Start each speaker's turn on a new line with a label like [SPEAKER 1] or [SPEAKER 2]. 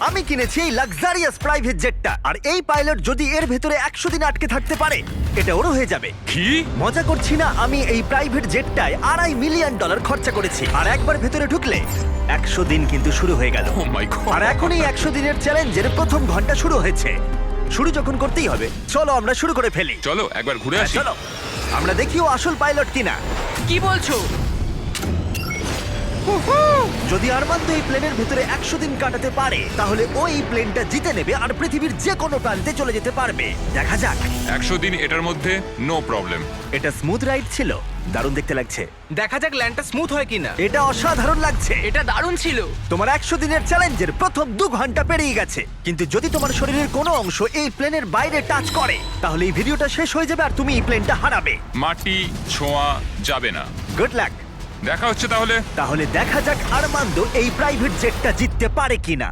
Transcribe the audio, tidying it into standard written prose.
[SPEAKER 1] আমি কিনেছি এই লাক্সারিয়াস প্রাইভেট জেটটা, আর এই পাইলট যদি এর ভেতরে 100 দিন আটকে থাকতে পারে, এটা ওরও হয়ে যাবে।
[SPEAKER 2] কি?
[SPEAKER 1] মজা করছি না, আমি এই প্রাইভেট জেটটায় $2.5 মিলিয়ন খরচা করেছি, আর একবার ভেতরে ঢুকলে 100 দিন কিন্তু শুরু হয়ে গেল।
[SPEAKER 2] ও মাই গড।
[SPEAKER 1] আর এখনই 100 দিনের চ্যালেঞ্জের প্রথম ঘন্টা শুরু হয়েছে। শুরু যখন করতেই হবে, চলো আমরা শুরু করে ফেলি।
[SPEAKER 2] চলো একবার ঘুরে আসি।
[SPEAKER 1] চলো আমরা দেখি ও আসল পাইলট কিনা।
[SPEAKER 3] কি বলছো?
[SPEAKER 1] যদি আরমান্দ এই প্লেনের ভেতরে 100 দিন কাটাতে পারে, তাহলে ও এই প্লেনটা জিতে নেবে আর পৃথিবীর যে কোনো প্রান্তে চলে যেতে পারবে। দেখা যাক।
[SPEAKER 2] 100 দিন এটার মধ্যে নো প্রবলেম।
[SPEAKER 1] এটা স্মুথ রাইড ছিল, দারুণ দেখতে লাগছে।
[SPEAKER 3] দেখা যাক ল্যান্ডটা স্মুথ হয় কিনা।
[SPEAKER 1] এটা অসাধারণ লাগছে।
[SPEAKER 3] এটা দারুণ ছিল।
[SPEAKER 1] তোমার 100 দিনের চ্যালেঞ্জের প্রথম 2 ঘন্টা পেরিয়ে গেছে, কিন্তু যদি তোমার শরীরের কোনো অংশ এই প্লেনের বাইরে টাচ করে, তাহলে এই ভিডিওটা শেষ হয়ে যাবে আর তুমি এই প্লেনটা হারাবে।
[SPEAKER 2] মাটি ছোঁয়া যাবে না।
[SPEAKER 1] Good luck.
[SPEAKER 2] দেখা হচ্ছে তাহলে।
[SPEAKER 1] তাহলে দেখা যাক আরমান্দ এই প্রাইভেট জেটটা জিততে পারে কিনা।